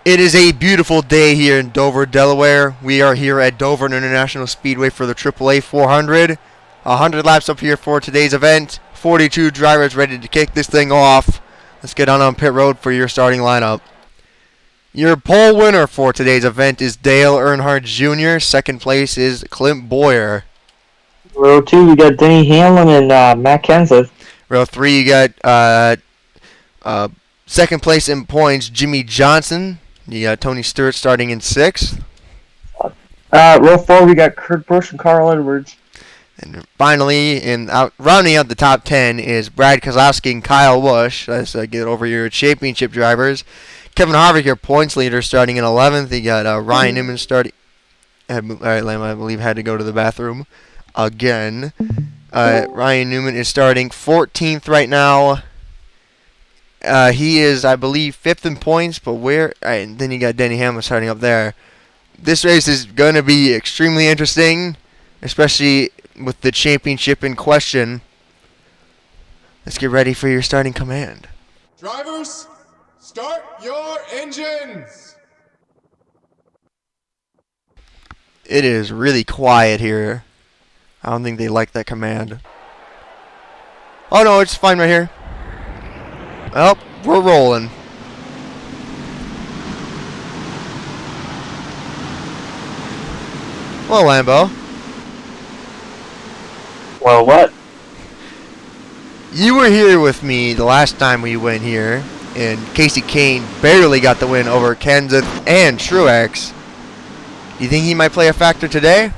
It is a beautiful day here in Dover, Delaware. We are here at Dover International Speedway for the AAA 400. 100 laps up here for today's event. 42 drivers ready to kick this thing off. Let's get on pit road for your starting lineup. Your pole winner for today's event is Dale Earnhardt Jr. Second place is Clint Bowyer. Row 2, you got Denny Hamlin and Matt Kenseth. Row 3, you got second place in points, Jimmie Johnson. You got Tony Stewart starting in 6th. Row 4, we got Kurt Busch and Carl Edwards. And finally, rounding out the top 10 is Brad Keselowski and Kyle Busch. Let's get over your championship drivers. Kevin Harvick, your points leader, starting in 11th. You got Ryan Newman starting. All right, Lamb, I believe had to go to the bathroom again. Ryan Newman is starting 14th right now. He is, I believe, 5th in points, but where? And then you got Denny Hamlin starting up there. This race is going to be extremely interesting, especially with the championship in question. Let's get ready for your starting command. Drivers, start your engines! It is really quiet here. I don't think they like that command. Oh no, it's fine right here. Well, we're rolling. Well, Lambo. Well, what? You were here with me the last time we went here, and Kasey Kahne barely got the win over Kenseth and Truex. Do you think he might play a factor today?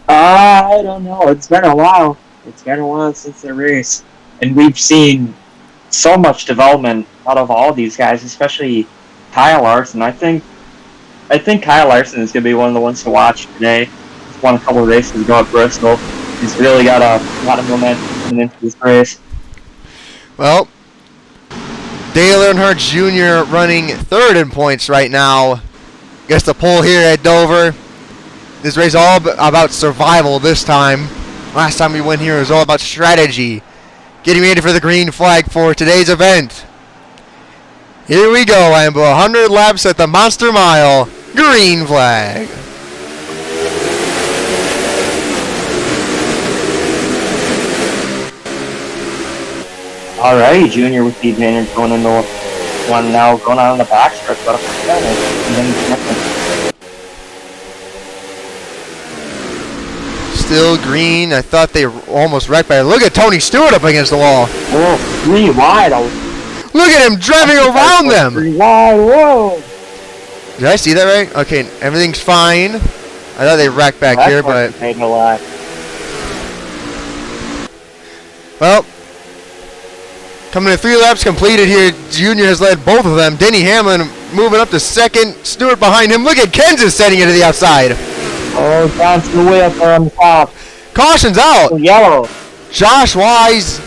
I don't know. It's been a while. It's been a while since the race. And we've seen so much development out of all these guys, especially Kyle Larson. I think Kyle Larson is going to be one of the ones to watch today. He's won a couple of races ago at Bristol. He's really got a lot of momentum coming into this race. Well, Dale Earnhardt Jr. running 3rd in points right now. Gets the pole here at Dover. This race is all about survival this time. Last time we went here, it was all about strategy. Getting ready for the green flag for today's event. Here we go, Lambo. 100 laps at the Monster Mile. Green flag. Alrighty, Junior with the advantage going into one now, going on the backstretch. Got a Still green. I thought they were almost wrecked by. Look at Tony Stewart up against the wall. Oh, 3 wide. Look at him driving around them. 3 wide. Whoa. Did I see that right? Okay, everything's fine. I thought they wrecked back here, but made no lie. Well, coming to 3 laps completed here. Junior has led both of them. Denny Hamlin moving up to 2nd. Stewart behind him. Look at Kenseth setting it to the outside. Oh, Johnson way up there on the top. Caution's out. Oh, yellow. Josh Wise,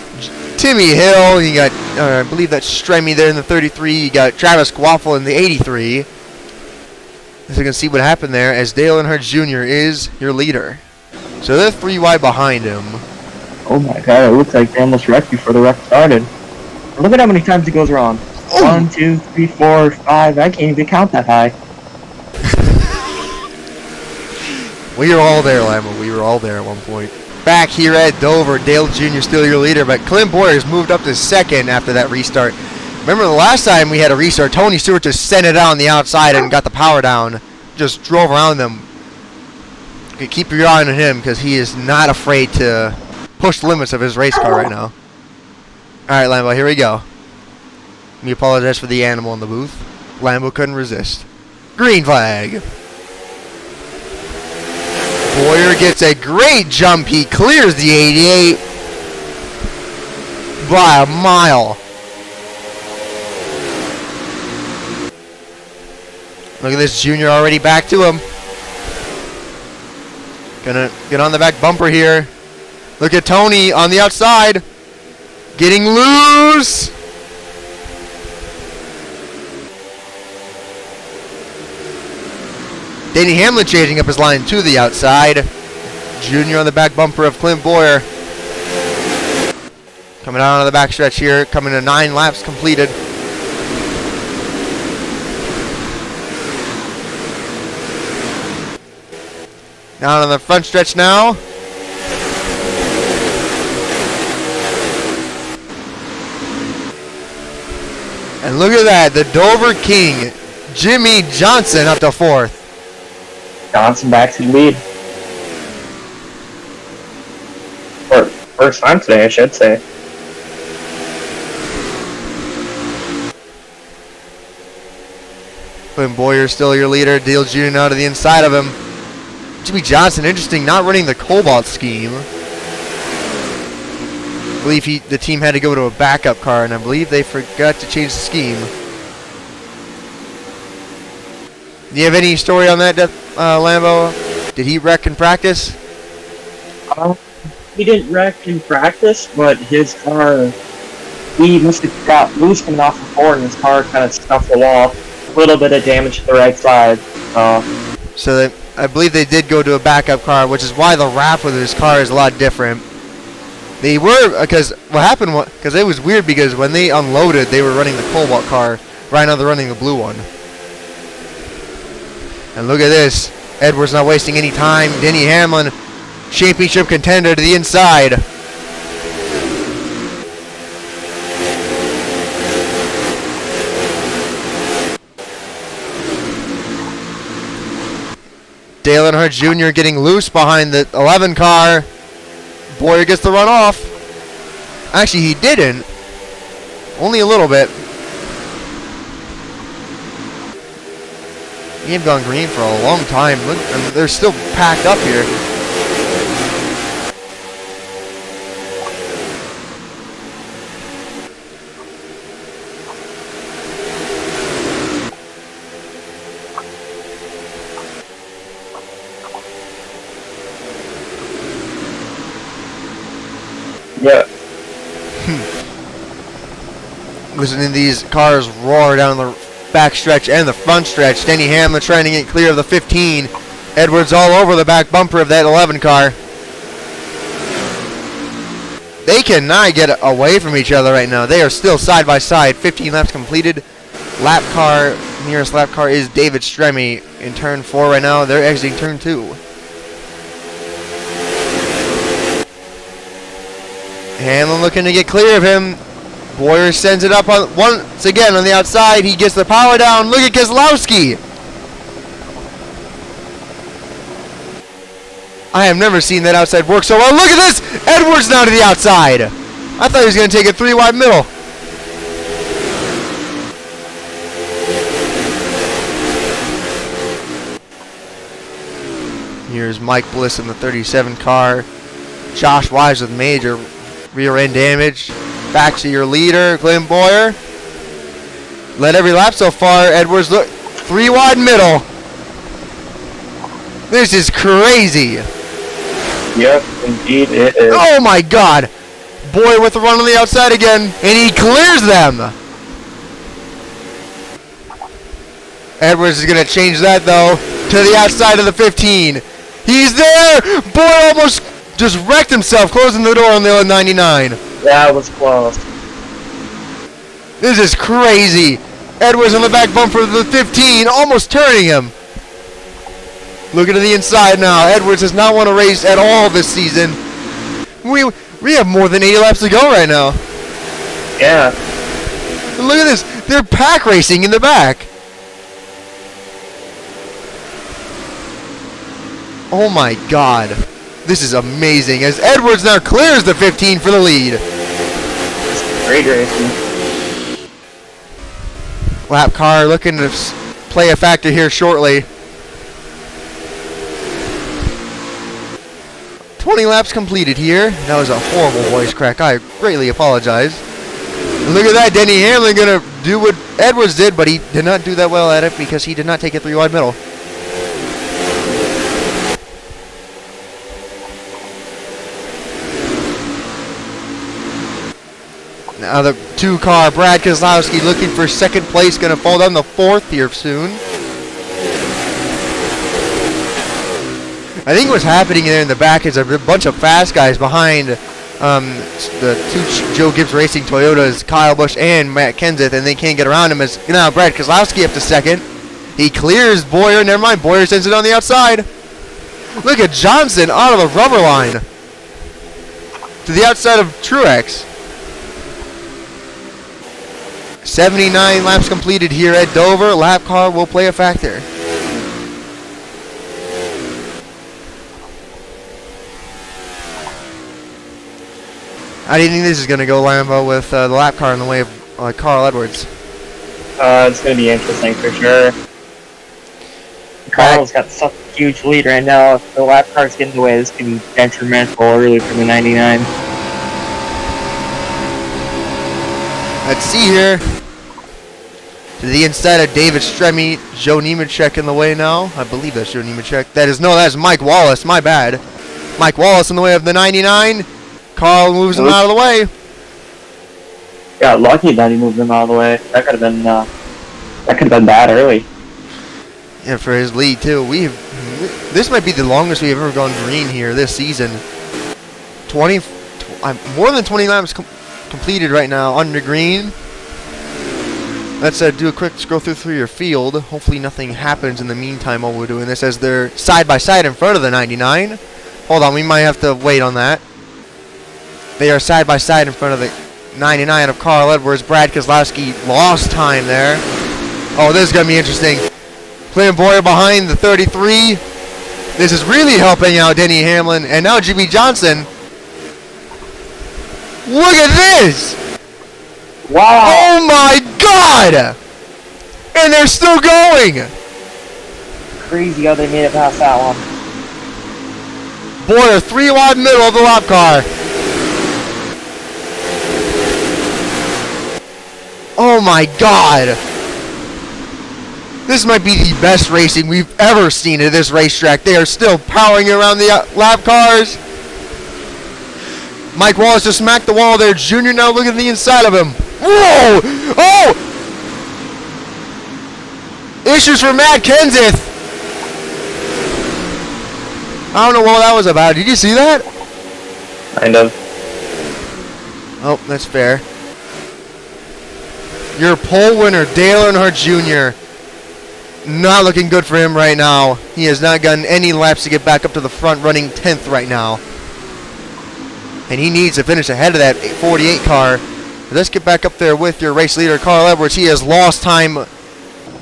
Timmy Hill. You got, I believe that's Stremme there in the 33. You got Travis Quaffle in the 83. So you can see what happened there as Dale Earnhardt Jr. is your leader. So they're 3 wide behind him. Oh my God! It looks like they almost wrecked before the wreck started. Look at how many times it goes wrong. Oh. 1, 2, 3, 4, 5. I can't even count that high. We were all there, Lama. We were all there at one point. Back here at Dover, Dale Jr. still your leader, but Clint Bowyer has moved up to 2nd after that restart. Remember the last time we had a restart, Tony Stewart just sent it out on the outside and got the power down. Just drove around them. Okay, keep your eye on him because he is not afraid to push the limits of his race car right now. Alright, Lambo, here we go. We apologize for the animal in the booth. Lambo couldn't resist. Green flag. Bowyer gets a great jump. He clears the 88 by a mile. Look at this, Junior already back to him. Gonna get on the back bumper here. Look at Tony on the outside. Getting loose. Denny Hamlin changing up his line to the outside. Junior on the back bumper of Clint Bowyer. Coming out on the back stretch here. Coming to 9 laps completed. Down on the front stretch now. And look at that, the Dover King, Jimmie Johnson up to 4th. Johnson back to the lead. Or first time today, I should say. Clint Bowyer still your leader. Dale Jr. now to the inside of him. Jimmie Johnson, interesting, not running the Cobalt scheme. I believe the team had to go to a backup car, and I believe they forgot to change the scheme. Do you have any story on that, Lambo? Did he wreck in practice? He didn't wreck in practice, but his car, he must have got loose coming off the floor, and his car kind of stuffed the wall. A little bit of damage to the right side. So I believe they did go to a backup car, which is why the wrap with his car is a lot different. They were, because what happened was, because it was weird because when they unloaded, they were running the Cobalt car. Right now they're running the blue one. And look at this. Edwards not wasting any time. Denny Hamlin, championship contender to the inside. Dale Earnhardt Jr. getting loose behind the 11 car. Bowyer gets the run off. Actually, he didn't. Only a little bit. He had gone green for a long time. Look, and they're still packed up here. Yeah. Listening to these cars roar down the back stretch and the front stretch. Denny Hamlin trying to get clear of the 15. Edwards all over the back bumper of that 11 car. They cannot get away from each other right now. They are still side by side. 15 laps completed. Lap car, nearest lap car is David Stremme in turn 4 right now. They're exiting turn 2. Hamlin looking to get clear of him. Bowyer sends it up on once again on the outside. He gets the power down. Look at Keselowski. I have never seen that outside work so well. Look at this. Edwards now to the outside. I thought he was going to take a 3 wide middle. Here's Mike Bliss in the 37 car. Josh Wise with major rear end damage. Back to your leader, Clint Bowyer. Led every lap so far. Edwards look 3 wide middle. This is crazy. Yep, indeed it is. Oh my God. Bowyer with the run on the outside again, and he clears them. Edwards is going to change that though to the outside of the 15. He's there. Bowyer almost just wrecked himself closing the door on the 99. That was close. This is crazy. Edwards on the back bumper of the 15, almost turning him. Looking to the inside now. Edwards does not want to race at all this season. We have more than 80 laps to go right now. Yeah. And look at this. They're pack racing in the back. Oh my God. This is amazing as Edwards now clears the 15 for the lead. Great racing. Lap car looking to play a factor here shortly. 20 laps completed here. That was a horrible voice crack. I greatly apologize. And look at that. Denny Hamlin going to do what Edwards did, but he did not do that well at it because he did not take a 3 wide middle. Now the 2 car, Brad Keselowski looking for second place, going to fall down the 4th here soon. I think what's happening there in the back is a bunch of fast guys behind the 2 Joe Gibbs Racing Toyotas, Kyle Busch and Matt Kenseth, and they can't get around him as now Brad Keselowski up to second. He clears Bowyer, never mind, Bowyer sends it on the outside. Look at Johnson out of the rubber line to the outside of Truex. 79 laps completed here at Dover. Lap car will play a factor. How do you think this is going to go, Lambo, with the lap car in the way of Carl Edwards? It's going to be interesting for sure. Carl's got such a huge lead right now. If the lap car's getting away, this can be detrimental early for the 99. Let's see here. To the inside of David Stremme, Joe Nemechek in the way now. I believe that's Joe Nemechek. That's Mike Wallace. My bad. Mike Wallace in the way of the 99. Carl moves him out of the way. Got lucky that he moved him out of the way. That could have been bad early. And for his lead too. This might be the longest we've ever gone green here this season. More than 20 laps completed right now under green. Let's do a quick scroll through your field. Hopefully nothing happens in the meantime while we're doing this, as they're side by side in front of the 99. Hold on, we might have to wait on that. They are side by side in front of the 99 of Carl Edwards. Brad Keselowski lost time there. Oh, this is going to be interesting. Clint Bowyer behind the 33. This is really helping out Denny Hamlin. And now Jimmie Johnson. Look at this! Wow! Oh my God! And they're still going! Crazy how they made it past that one. Bowyer 3 wide middle of the lap car. Oh my God! This might be the best racing we've ever seen at this racetrack. They are still powering around the lap cars. Mike Wallace just smacked the wall there. Junior now looking at the inside of him. Whoa! Oh! Issues for Matt Kenseth. I don't know what that was about. Did you see that? Kind of. Oh, that's fair. Your pole winner, Dale Earnhardt Jr. Not looking good for him right now. He has not gotten any laps to get back up to the front, running 10th right now. And he needs to finish ahead of that 48 car. Let's get back up there with your race leader, Carl Edwards. He has lost time a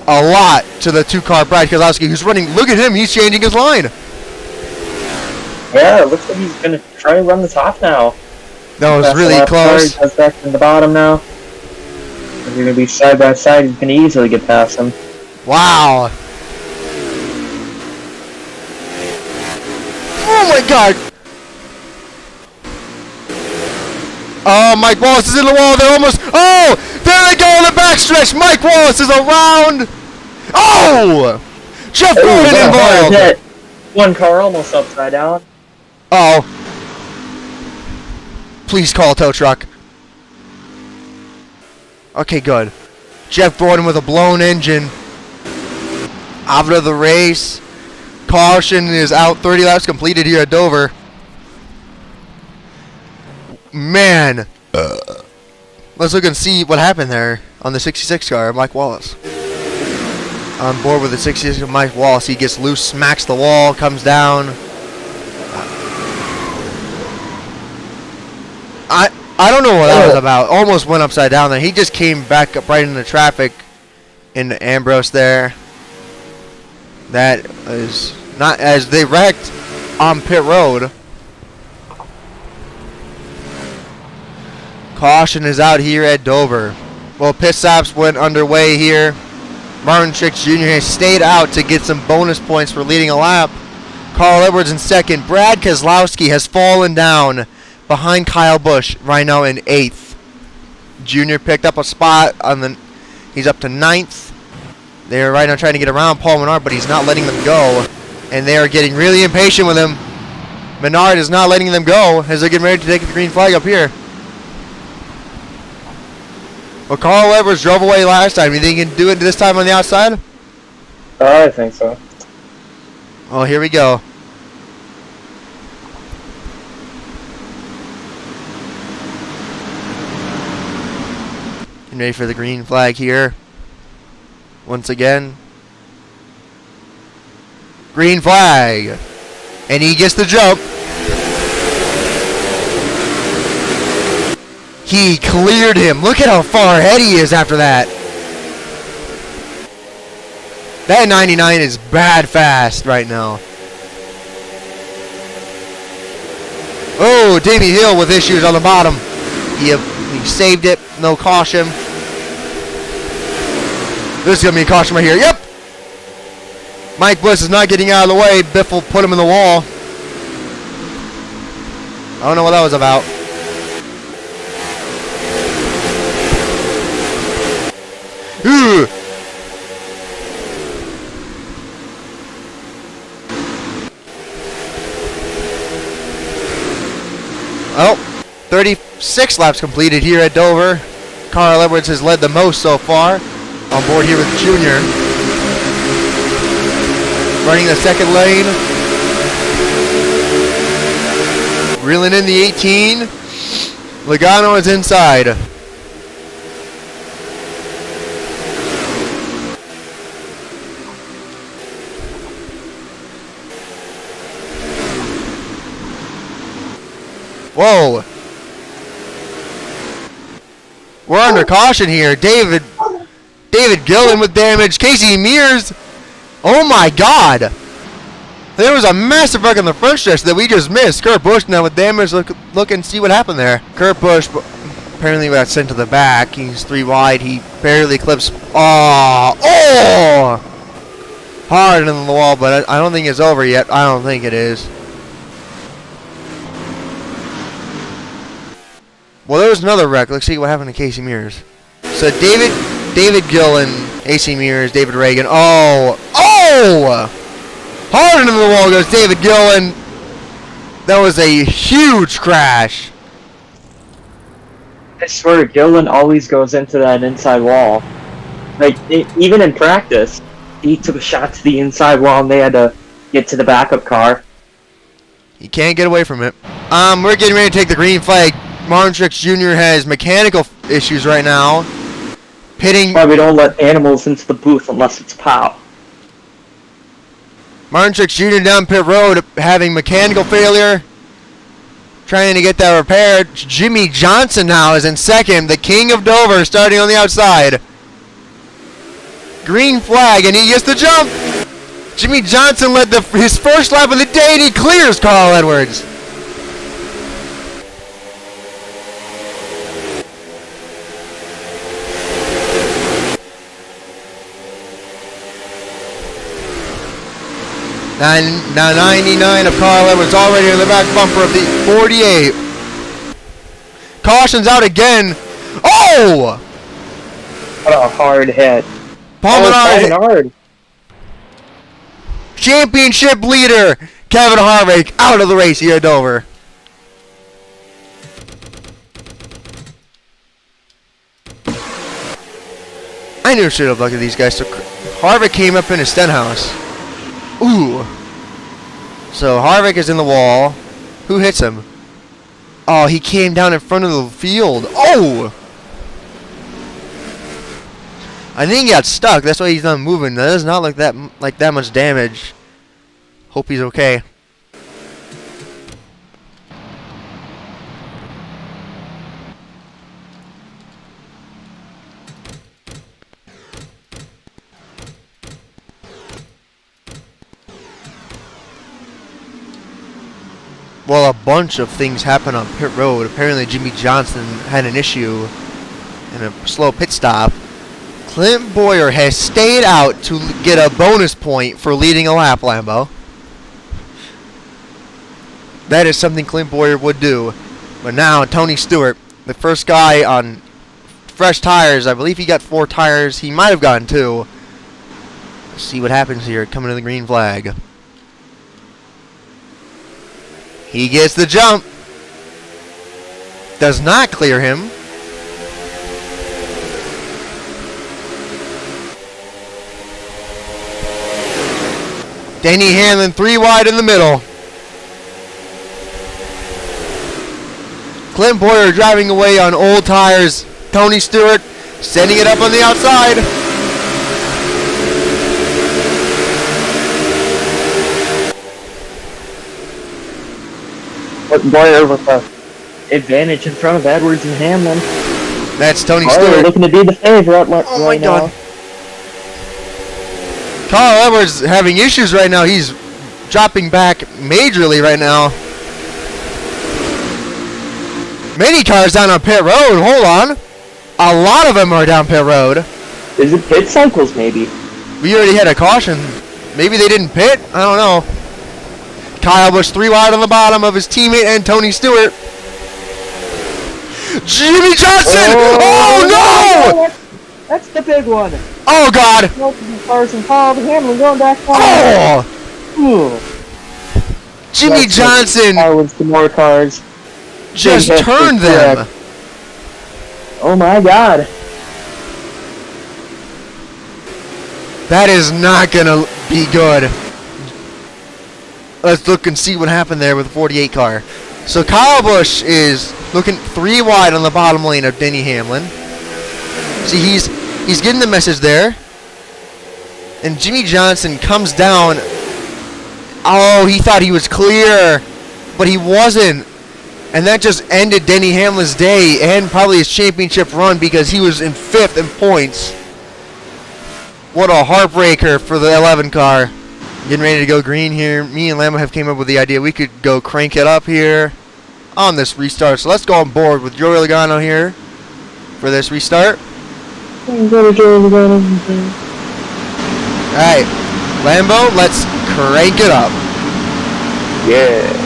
lot to the 2-car Brad Keselowski, who's running. Look at him. He's changing his line. Yeah, it looks like he's going to try to run the top now. That was really close. He's back in the bottom now. If you're going to be side by side, he's going to easily get past him. Wow. Oh my God. Oh, Mike Wallace is in the wall. They're almost. Oh, there they go on the backstretch. Mike Wallace is around. Oh, Jeff Gordon involved. Hit. One car almost upside down. Oh. Please call a tow truck. Okay, good. Jeff Gordon with a blown engine. Out of the race. Caution is out. 30 laps completed here at Dover. Man. Let's look and see what happened there on the 66 car, Mike Wallace. On board with the 66 of Mike Wallace. He gets loose, smacks the wall, comes down. I don't know what that was about. Almost went upside down there. He just came back up right into traffic into Ambrose there. That is not as they wrecked on pit road. Caution is out here at Dover. Well, pit stops went underway here. Martin Truex Jr. has stayed out to get some bonus points for leading a lap. Carl Edwards in second. Brad Keselowski has fallen down behind Kyle Busch right now in 8th. Jr. picked up a spot on the. He's up to 9th. They're right now trying to get around Paul Menard, but he's not letting them go. And they are getting really impatient with him. Menard is not letting them go as they're getting ready to take the green flag up here. Well, Carl Edwards drove away last time. You think he can do it this time on the outside? I think so. Oh, here we go. Getting ready for the green flag here. Once again. Green flag. And he gets the jump. He cleared him. Look at how far ahead he is after that. That 99 is bad fast right now. Oh, Davey Hill with issues on the bottom. He saved it. No caution. This is going to be a caution right here. Yep. Mike Busch is not getting out of the way. Biffle put him in the wall. I don't know what that was about. Ooh. Oh, 36 laps completed here at Dover. Carl Edwards has led the most so far. On board here with Jr. Running the second lane. Reeling in the 18. Logano is inside. Whoa. We're under caution here. David Gillen with damage. Casey Mears. Oh my God. There was a massive wreck on the front stretch that we just missed. Kurt Busch now with damage. Look and see what happened there. Kurt Busch apparently got sent to the back. He's 3 wide. He barely clips. Oh! Hard into the wall, but I don't think it's over yet. I don't think it is. Well, there was another wreck. Let's see what happened to Casey Mears. So David Gillen, AC Mears, David Reagan. Oh! Hard into the wall goes David Gillen. That was a huge crash. I swear, Gillen always goes into that inside wall. Like, even in practice, he took a shot to the inside wall and they had to get to the backup car. He can't get away from it. We're getting ready to take the green flag. Truex Jr. has mechanical issues right now. Pitting. Why we don't let animals into the booth unless it's POW. Truex Jr. down pit road having mechanical failure. Trying to get that repaired. Jimmie Johnson now is in second. The king of Dover starting on the outside. Green flag and he gets the jump. Jimmie Johnson led his first lap of the day and he clears Carl Edwards. Now 99 of Carl Edwards already in the back bumper of the 48. Caution's out again. Oh! What a hard hit. Paul Menard. Championship leader Kevin Harvick out of the race here at Dover. I knew I should have looked at these guys. So Harvick came up in a Stenhouse. Ooh. So Harvick is in the wall. Who hits him? Oh, he came down in front of the field. Oh! I think he got stuck. That's why he's not moving. That does not look like that much damage. Hope he's okay. Well, a bunch of things happened on pit road. Apparently, Jimmie Johnson had an issue in a slow pit stop. Clint Bowyer has stayed out to get a bonus point for leading a lap, Lambo. That is something Clint Bowyer would do. But now, Tony Stewart, the first guy on fresh tires. I believe he got 4 tires. He might have gotten 2. Let's see what happens here coming to the green flag. He gets the jump. Does not clear him. Denny Hamlin 3 wide in the middle. Clint Bowyer driving away on old tires. Tony Stewart sending it up on the outside. Bowyer with the advantage in front of Edwards and Hamlin. That's Tony Bowyer Stewart. looking to be the favorite Oh my right God. now. Kyle Edwards having issues right now. He's dropping back majorly right now. Many cars down on pit road. Hold on. A lot of them are down pit road. Is it pit cycles, maybe? We already had a caution. Maybe they didn't pit. I don't know. Kyle Busch 3 wide on the bottom of his teammate and Tony Stewart. Jimmie Johnson! Oh, no! That's the big one. Oh God! Larson followed Hamlin going back. Oh! Jimmie Johnson With some more cars. just Big hit turned for them. Truex. Oh my God. That is not gonna be good. Let's look and see what happened there with the 48 car. So Kyle Busch is looking 3 wide on the bottom lane of Denny Hamlin. See, he's getting the message there. And Jimmie Johnson comes down. Oh, he thought he was clear, but he wasn't. And that just ended Denny Hamlin's day and probably his championship run because he was in 5th in points. What a heartbreaker for the 11 car. Getting ready to go green here. Me and Lambo have came up with the idea we could go crank it up here on this restart. So let's go on board with Joey Logano here for this restart. Alright, Lambo, let's crank it up. Yeah.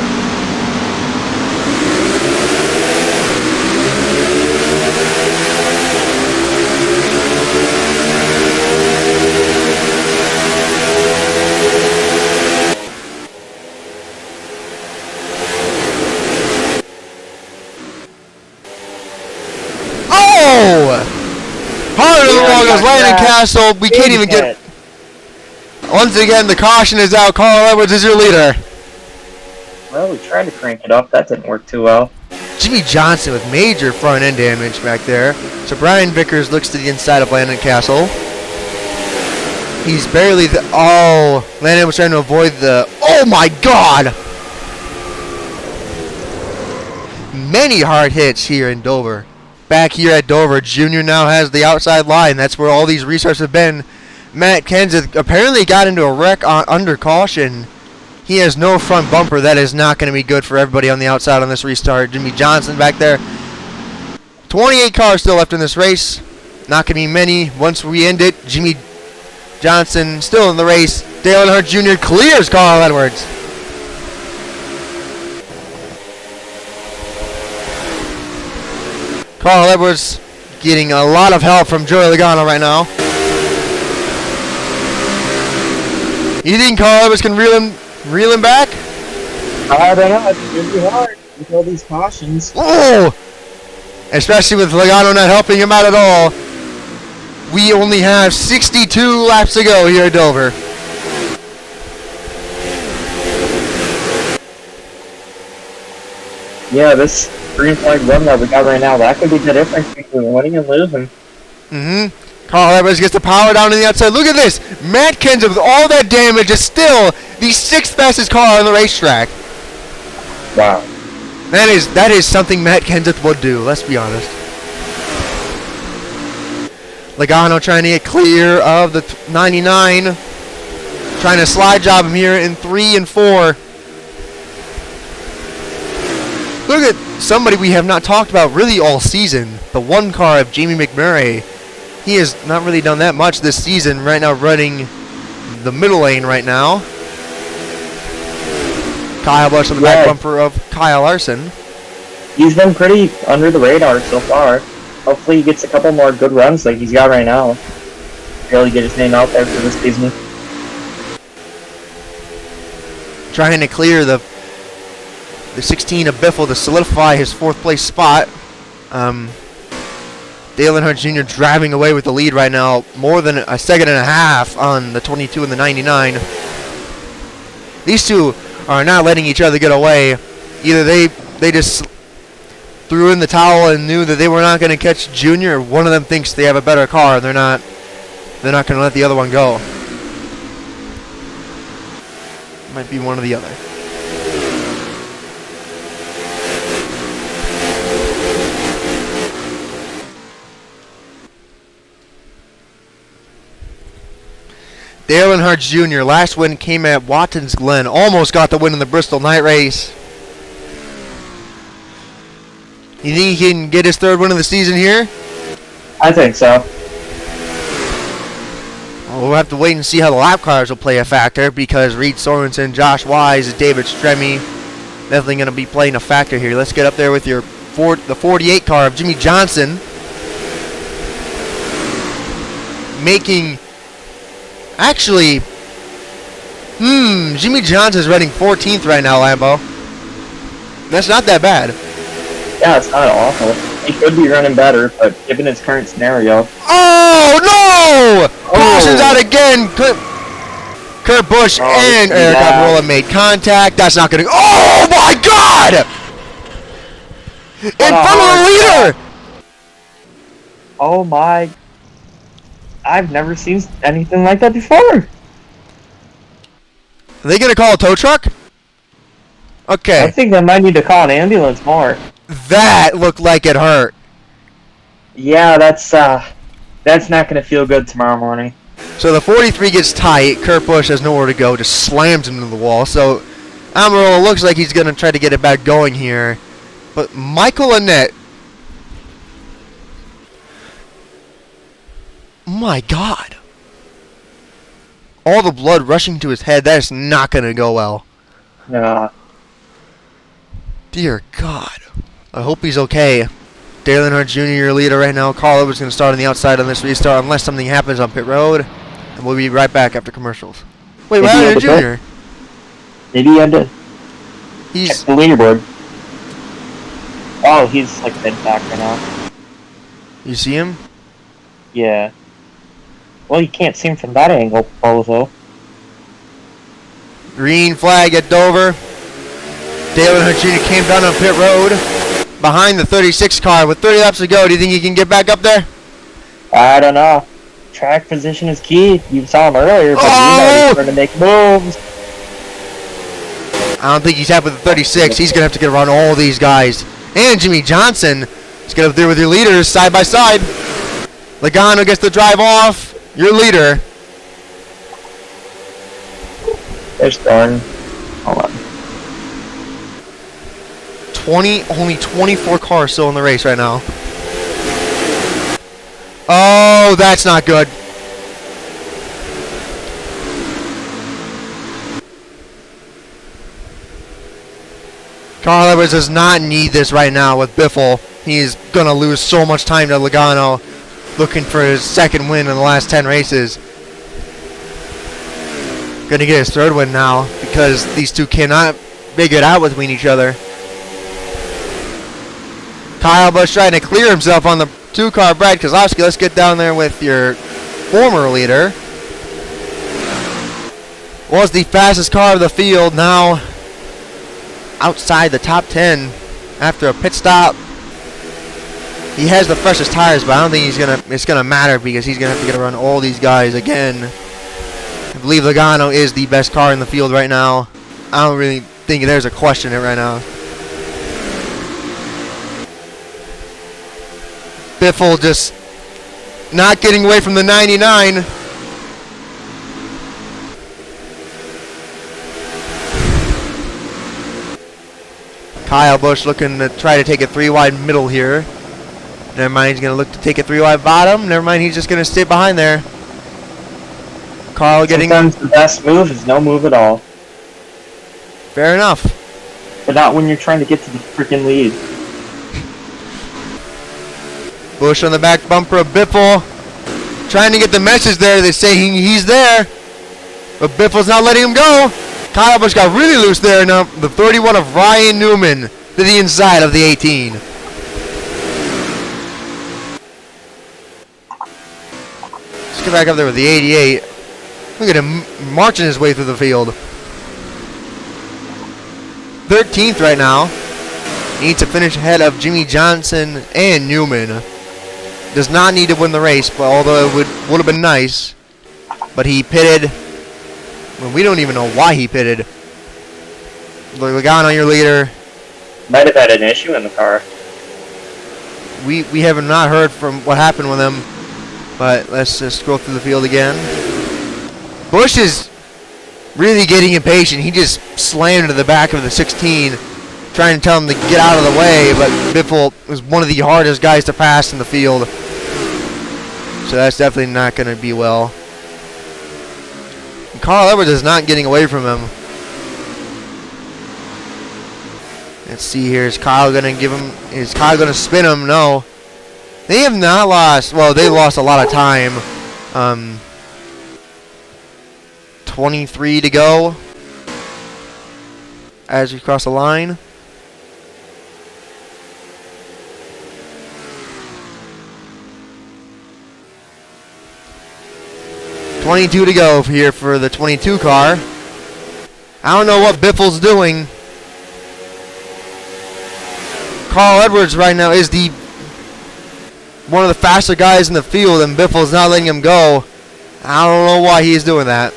Hard on the wall goes Landon Castle. We can't even get. Once again, the caution is out. Carl Edwards is your leader. Well, we tried to crank it up. That didn't work too well. Jimmie Johnson with major front end damage back there. So Brian Vickers looks to the inside of Landon Castle. He's barely the. Oh, Landon was trying to avoid the. Oh my God! Many hard hits here in Dover. Back here at Dover, Junior now has the outside line. That's where all these restarts have been. Matt Kenseth apparently got into a wreck under caution. He has no front bumper. That is not going to be good for everybody on the outside on this restart. Jimmie Johnson back there. 28 cars still left in this race. Not going to be many. Once we end it, Jimmie Johnson still in the race. Dale Earnhardt Jr. clears Carl Edwards. Carl Edwards getting a lot of help from Joey Logano right now. You think Carl Edwards can reel him back? I don't know. It's going to be hard with all these cautions. Oh! Especially with Logano not helping him out at all. We only have 62 laps to go here at Dover. Yeah, this green flag run that we got right now, that could be the difference between winning and losing. Carl Edwards gets the power down on the outside. Look at this. Matt Kenseth with all that damage is still the 6th fastest car on the racetrack. Wow. That is something Matt Kenseth would do, let's be honest. Logano trying to get clear of the 99. Trying to slide job him here in 3 and 4. Look at somebody we have not talked about really all season. The 1 car of Jamie McMurray. He has not really done that much this season. Right now running the middle lane right now. Kyle Busch on the back bumper of Kyle Larson. He's been pretty under the radar so far. Hopefully he gets a couple more good runs like he's got right now. Really get his name out there for this season. Trying to clear the 16 of Biffle to solidify his 4th place spot. Dale Earnhardt Jr. driving away with the lead right now. More than a second and a half on the 22 and the 99. These two are not letting each other get away. Either they just threw in the towel and knew that they were not going to catch Junior, or one of them thinks they have a better car and they're not going to let the other one go. Might be one or the other. Dale Earnhardt Jr. Last win came at Watkins Glen. Almost got the win in the Bristol night race. You think he can get his third win of the season here? I think so. Well, we'll have to wait and see how the lap cars will play a factor, because Reed Sorensen, Josh Wise, David Stremme definitely going to be playing a factor here. Let's get up there with the 48 car of Jimmie Johnson. Making... Actually... Jimmie Johnson's running 14th right now, Lambo. That's not that bad. Yeah, it's not awful. He could be running better, but given his current scenario... Oh, no! Caution's out again! Kurt Busch and Aric Almirola made contact. That's not going to... Oh, my God! In front of the leader! Oh, my... I've never seen anything like that before. Are they going to call a tow truck? Okay. I think they might need to call an ambulance more. That looked like it hurt. Yeah, that's not going to feel good tomorrow morning. So the 43 gets tight. Kurt Busch has nowhere to go. Just slams him into the wall. So Almirola looks like he's going to try to get it back going here. But Michael Annett... My God. All the blood rushing to his head. That is not going to go well. Yeah. Dear God. I hope he's okay. Dale Earnhardt Jr., your leader right now. Carl Edwards going to start on the outside on this restart unless something happens on pit road. And we'll be right back after commercials. Wait, what happened to Jr.? Maybe he had to He's... check the leaderboard. Oh, he's like bent back right now. You see him? Yeah. Well, you can't see him from that angle, Bozo. Green flag at Dover. Dale Earnhardt Jr. came down on pit road behind the 36 car with 30 laps to go. Do you think he can get back up there? I don't know. Track position is key. You saw him earlier, but he's trying to make moves. I don't think he's happy with the 36. He's going to have to get around all these guys. And Jimmie Johnson is get up there with your leaders side by side. Logano gets the drive off. Your leader. There's Thorne. Hold on. Only 24 cars still in the race right now. Oh, that's not good. Carl Edwards does not need this right now with Biffle. He's going to lose so much time to Logano, looking for his second win in the last 10 races. Going to get his third win now because these two cannot figure it out between each other. Kyle Busch trying to clear himself on the two-car Brad Keselowski. Let's get down there with your former leader. Was the fastest car of the field, now outside the top 10 after a pit stop. He has the freshest tires, but I don't think it's gonna matter because he's gonna have to get around all these guys again. I believe Logano is the best car in the field right now. I don't really think there's a question in it right now. Biffle just not getting away from the 99. Kyle Busch looking to try to take a 3-wide middle here. Never mind, he's going to look to take a 3-wide bottom. Never mind, he's just going to stay behind there. Carl getting... Sometimes the best move is no move at all. Fair enough. But not when you're trying to get to the freaking lead. Busch on the back bumper of Biffle. Trying to get the message there. They're saying he's there. But Biffle's not letting him go. Kyle Busch got really loose there. Now the 31 of Ryan Newman to the inside of the 18. Let's get back up there with the 88. Look at him marching his way through the field. 13th right now. Needs to finish ahead of Jimmie Johnson and Newman. Does not need to win the race, but although it would have been nice. But he pitted. Well, we don't even know why he pitted. Logano, your leader. Might have had an issue in the car. We have not heard from what happened with him. But let's just scroll through the field again. Busch is really getting impatient. He just slammed into the back of the 16, trying to tell him to get out of the way, but Biffle was one of the hardest guys to pass in the field. So that's definitely not going to be well. And Carl Edwards is not getting away from him. Let's see here. Is Kyle going to give him... Is Kyle going to spin him? No. They have not lost... Well, they lost a lot of time. 23 to go as we cross the line. $22 to go here for the 22 car. I don't know what Biffle's doing. Carl Edwards right now is one of the faster guys in the field, and Biffle's not letting him go. I don't know why he's doing that.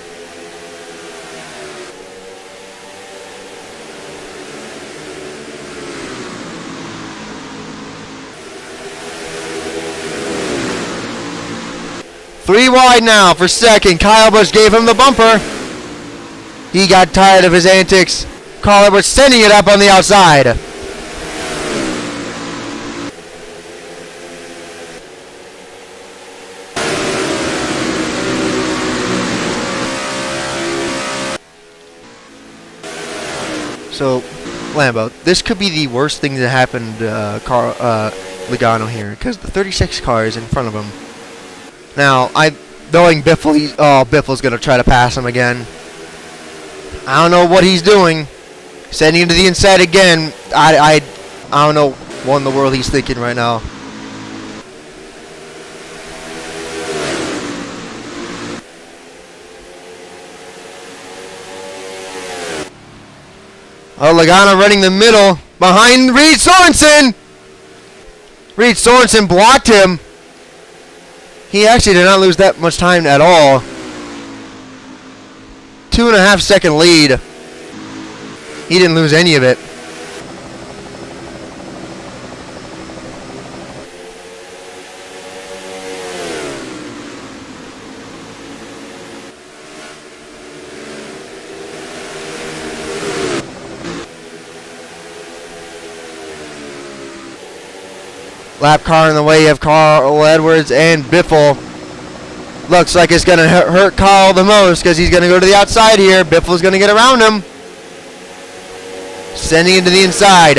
Three wide now for second. Kyle Busch gave him the bumper. He got tired of his antics. Carl Edwards sending it up on the outside. So, Lambo, this could be the worst thing that happened to Logano here, because the 36 car is in front of him. Now, knowing Biffle, Biffle's going to try to pass him again. I don't know what he's doing. Sending him to the inside again. I don't know what in the world he's thinking right now. Oh, Logano running the middle behind Reed Sorensen. Reed Sorensen blocked him. He actually did not lose that much time at all. 2.5 second lead. He didn't lose any of it. Lap car in the way of Carl Edwards and Biffle. Looks like it's going to hurt Carl the most because he's going to go to the outside here. Biffle's going to get around him. Sending it to the inside.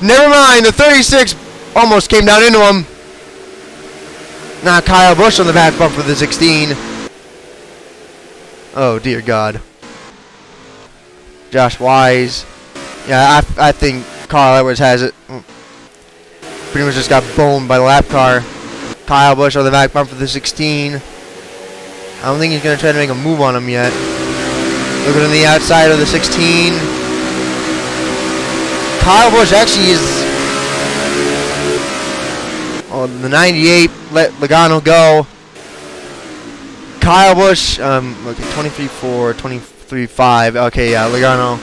Never mind, the 36 almost came down into him. Now Kyle Busch on the back bump for the 16. Oh, dear God. Josh Wise. Yeah, I think Carl Edwards has it. Pretty much just got boned by the lap car. Kyle Busch on the back bump for the 16. I don't think he's going to try to make a move on him yet. Looking on the outside of the 16. Kyle Busch actually is... Oh, the 98 let Logano go. Kyle Busch, look at 23.4, 23.5. Okay, yeah, Logano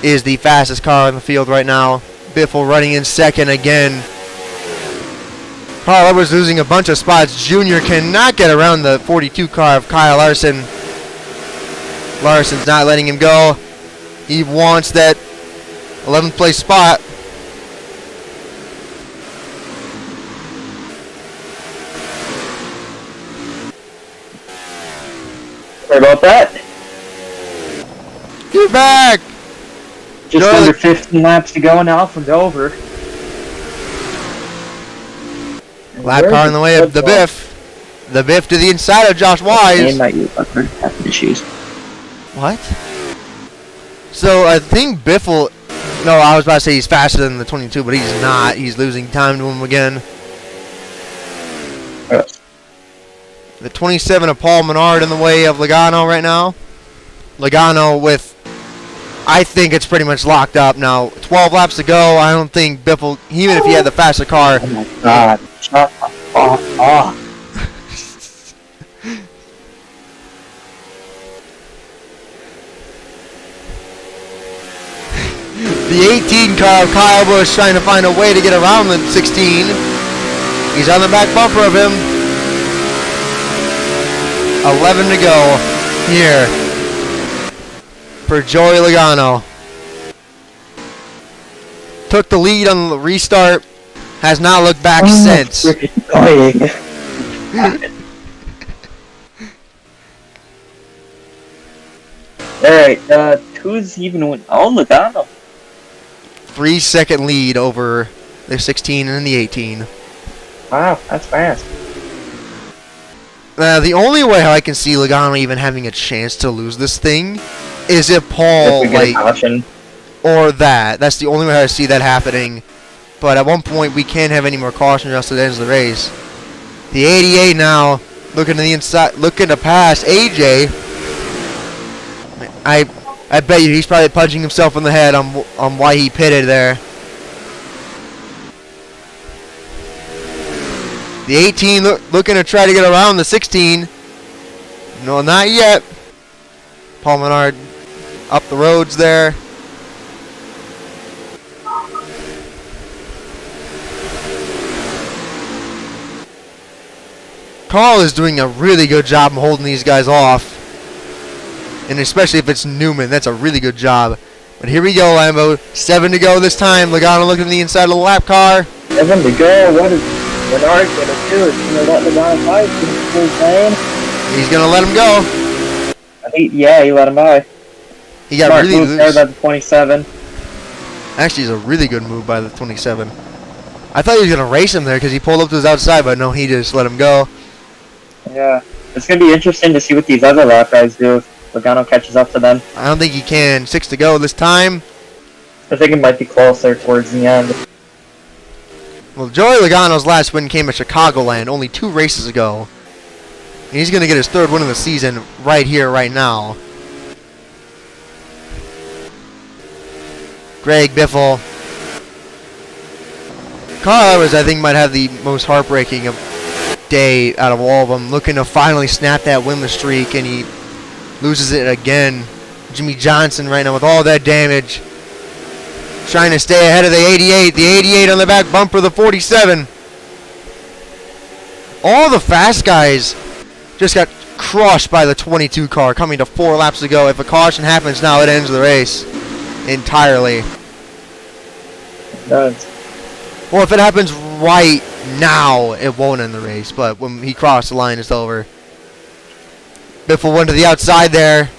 is the fastest car in the field right now. Biffle running in second again. Carl Edwards losing a bunch of spots. Junior cannot get around the 42 car of Kyle Larson. Larson's not letting him go. He wants that 11th place spot. Sorry about that. Get back! Just under 15 laps to go now for Dover. Lap car in the way of the Biff. The Biff to the inside of Josh Wise. Having issues. What? So I think Biffle... No, I was about to say he's faster than the 22, but he's not. He's losing time to him again. The 27 of Paul Menard in the way of Logano right now. Logano with... I think it's pretty much locked up now. 12 laps to go. I don't think Biffle, even if he had the faster car... Oh my God. Shut the fuck up. The 18 car of Kyle Busch trying to find a way to get around the 16. He's on the back bumper of him. 11 to go. here for Joey Logano. Took the lead on the restart. Has not looked back since. Annoying. Alright, who's even win? Oh, Logano. 3-second lead over the 16 and the 18. Wow, that's fast. The only way I can see Logano even having a chance to lose this thing is if Paul, If we get a caution. or that. That's the only way I see that happening. But at one point, we can't have any more caution just at the end of the race. The 88 now, looking to the inside, looking to pass AJ. I bet you he's probably punching himself in the head on why he pitted there. The 18 looking to try to get around the 16. No, not yet. Paul Menard up the roads there. Carl is doing a really good job of holding these guys off. And especially if it's Newman, that's a really good job. But here we go, Lambo. 7 to go this time. Logano looking at the inside of the lap car. 7 to go. What is Menard gonna do? Is he gonna let Logano by? He's gonna let him go. Yeah, he let him by. He got Smart really move there loose. by the 27. Actually, it's a really good move by the 27. I thought he was gonna race him there because he pulled up to his outside, but no, he just let him go. Yeah, it's gonna be interesting to see what these other lap guys do if Logano catches up to them. I don't think he can. 6 to go this time. I think it might be closer towards the end. Well, Joey Logano's last win came at Chicagoland only 2 races ago. And he's going to get his 3rd win of the season right here, right now. Greg Biffle. Carl Edwards, I think, might have the most heartbreaking day out of all of them. Looking to finally snap that winless streak, and he loses it again. Jimmie Johnson right now with all that damage. Trying to stay ahead of the 88. The 88 on the back bumper, the 47. All the fast guys just got crushed by the 22 car coming to 4 laps to go. If a caution happens now, it ends the race entirely. It does. Well, if it happens right now, it won't end the race. But when he crossed the line, it's over. Biffle went to the outside there.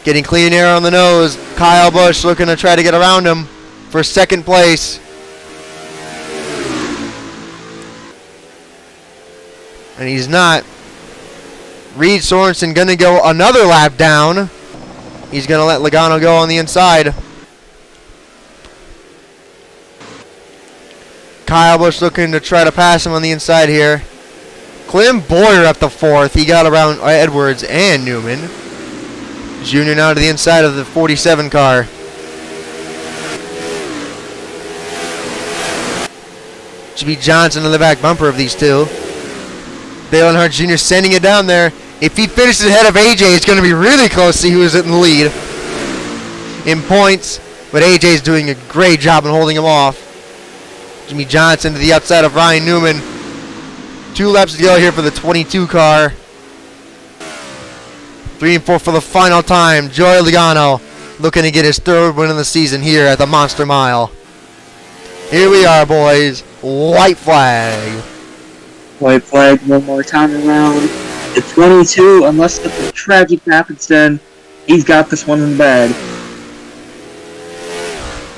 Getting clean air on the nose. Kyle Busch looking to try to get around him for 2nd place. And he's not. Reed Sorensen going to go another lap down. He's going to let Logano go on the inside. Kyle Busch looking to try to pass him on the inside here. Clint Bowyer up the 4th. He got around Edwards and Newman. Junior now to the inside of the 47 car. Jimmie Johnson in the back bumper of these two. Dale Earnhardt Jr. sending it down there. If he finishes ahead of AJ, it's going to be really close to see who is in the lead in points. But AJ's doing a great job in holding him off. Jimmie Johnson to the outside of Ryan Newman. 2 laps to go here for the 22 car. 3 and 4 for the final time. Joey Logano looking to get his 3rd win of the season here at the Monster Mile. Here we are, boys. White flag. White flag one more time around. It's 22, unless something tragic happens then. He's got this one in the bag.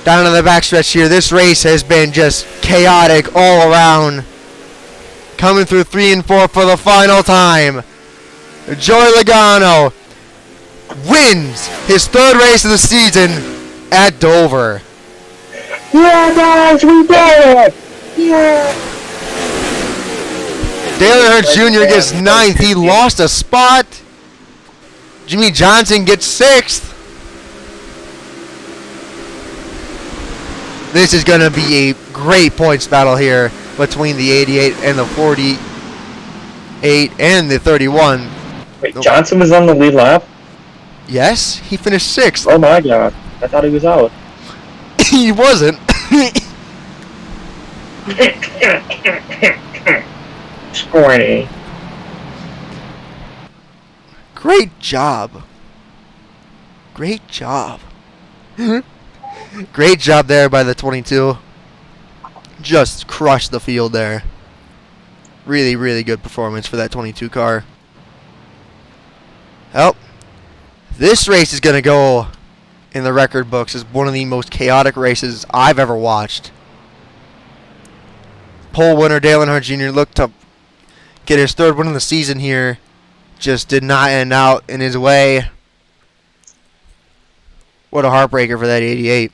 Down in the backstretch here, this race has been just chaotic all around. Coming through 3 and 4 for the final time. Joey Logano wins his 3rd race of the season at Dover. Yeah, guys, we did it! Yeah! Dale Earnhardt Jr. gets 9th. He lost a spot. Jimmie Johnson gets 6th. This is going to be a great points battle here between the 88 and the 48 and the 31. Wait, Johnson was on the lead lap? Yes, he finished 6th. Oh my god, I thought he was out. He wasn't. Scorny. Great job. Great job. Great job there by the 22. Just crushed the field there. Really, really good performance for that 22 car. Well, this race is going to go in the record books as one of the most chaotic races I've ever watched. Pole winner Dale Earnhardt Jr. looked to get his third win of the season here. Just did not end out in his way. What a heartbreaker for that 88.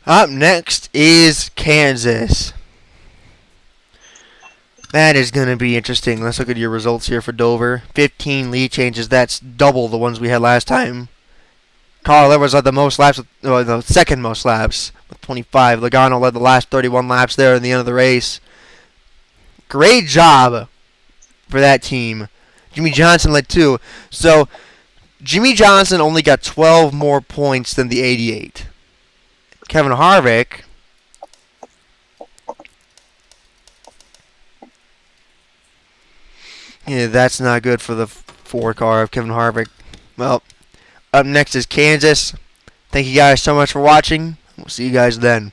Up next is Kansas. That is going to be interesting. Let's look at your results here for Dover. 15 lead changes. That's double the ones we had last time. Carl Edwards led the most laps, the second most laps with 25. Logano led the last 31 laps there at the end of the race. Great job for that team. Jimmie Johnson led 2. So Jimmie Johnson only got 12 more points than the 88. Kevin Harvick yeah, that's not good for the 4 car of Kevin Harvick. Well, up next is Kansas. Thank you guys so much for watching. We'll see you guys then.